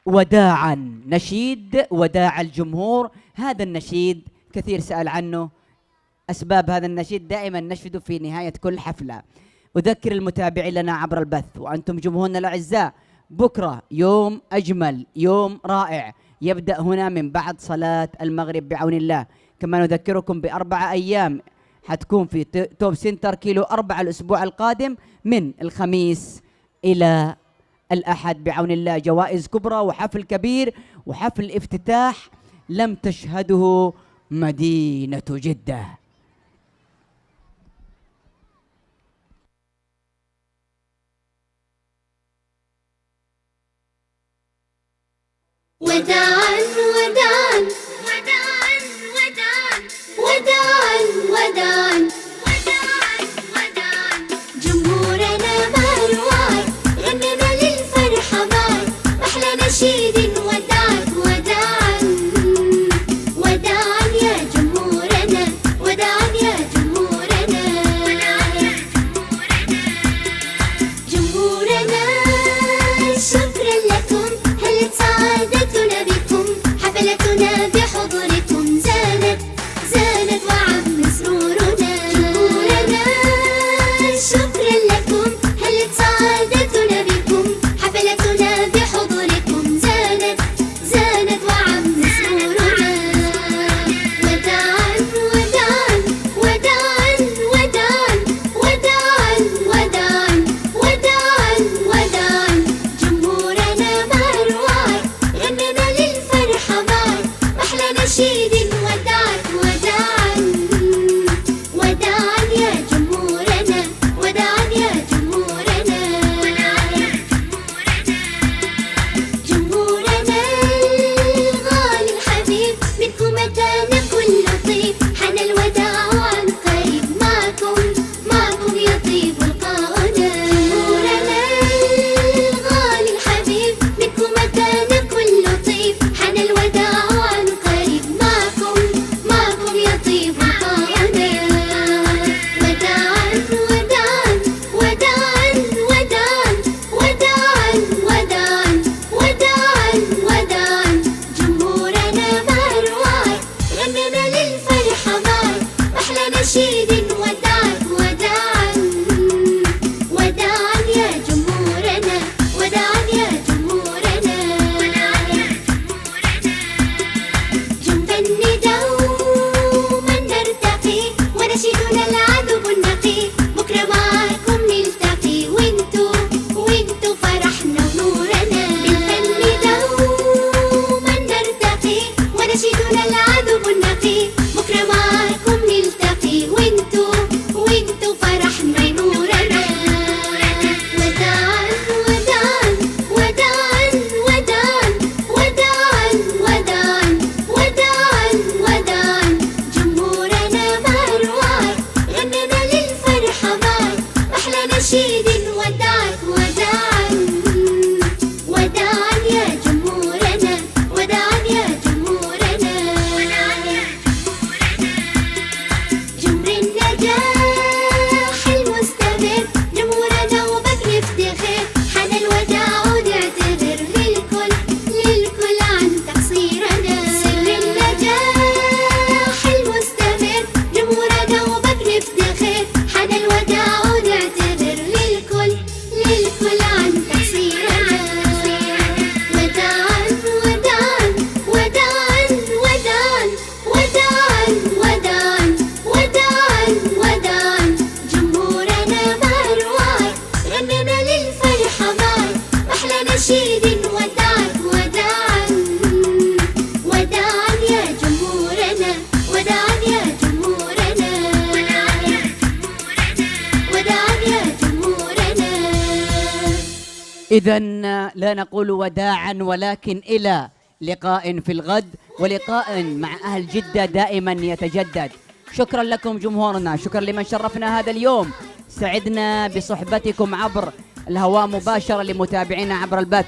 وداعا، نشيد وداع الجمهور. هذا النشيد كثير سأل عنه. أسباب هذا النشيد دائما نشهد في نهاية كل حفلة. أذكر المتابعين لنا عبر البث وأنتم جمهورنا الأعزاء، بكرة يوم أجمل، يوم رائع، يبدأ هنا من بعد صلاة المغرب بعون الله. كما نذكركم ب4 أيام حتكون في توب سنتر كيلو 4 الأسبوع القادم من الخميس إلى الأحد بعون الله. جوائز كبرى وحفل كبير وحفل افتتاح لم تشهده مدينة جدة. وداعا وداعا وداعا وداعا وداعا وداعا وداعا جمهورنا مروعك، غننا للفرحة معك، أحلى نشيد وداعك وداعا وداعا يا جمهورنا، وداعا يا جمهورنا، وداعا يا جمهورنا. جمهورنا شكرا لكم، هل سعادتنا بكم، حفلتنا بحضوركم زانت زانت وعم سرورنا. جمهورنا شكرا لكم، هل سعادتنا بكم، حفلتنا بحضوركم زانت زانت وعم سرورنا. وداعا وداعا وداعا وداعا وداعا وداعا وداعا وداعا جمهورنا مروعك، غننا للفرحة معك، أحلى نشيد وداعك وداعا وداعا يا جمهورنا، وداعا يا جمهورنا، وداعا يا جمهورنا. جمهورنا الغالي الحبيب، منكم أتانا كل طيب، حان الوداع عن قريب، معكم معكم يطيب لقاؤنا. جمهورنا الغالي الحبيب، منكم أتانا كل طيب، حان الوداع عن قريب، معكم معكم يطيب لقاؤنا. وداعا وداعا وداعا وداعا وداعا وداعا وداعا وداعا جمهورنا مروعك، غننا للفرحة معك، أحلى نشيد وداعك وداعا وداعا يا جمهورنا، وداعا يا جمهورنا، وداعا يا جمهورنا. جنبنا دوما نرتقي، ونشيدنا العذب النقي، بكرة معاكم نلتقي، وانتو فرحنا ونورنا. بالفن دوما نرتقي، ونشيدنا العذب النقي، بكرة معاكم نلتقي، وانتو فرحنا ونورنا. وداعا وداعا وداعا وداعا وداعا وداعا وداعا وداعا جمهورنا مروعك، غننا للفرحة معك، أحلى نشيد وداعك وداعا وداعا يا جمهورنا، وداعا يا جمهورنا، وداعا يا جمهورنا. جمر النجاح المستمر، جمهورنا وبك نفتخر، حان الوداع ونعتذر للكل عن تقصيرنا. سر النجاح المستمر، جمهورنا وبك نفتخر، حان الوداع ونعتذر للكل عن تقصيرنا. وداعا وداعا وداعا وداعا وداعا وداعا وداعا وداعا جمهورنا مروعك، غننا للفرحة معك، أحلى نشيد وداعك وداعا وداعا يا جمهورنا، وداعا يا جمهورنا، وداعا يا جمهورنا، وداعا يا جمهورنا. إذا لا نقول وداعا ولكن إلى لقاء في الغد، ولقاء مع أهل جدة دائما يتجدد. شكرا لكم جمهورنا، شكرا لمن شرفنا هذا اليوم، سعدنا بصحبتكم عبر الهواء مباشرة لمتابعينا عبر البث.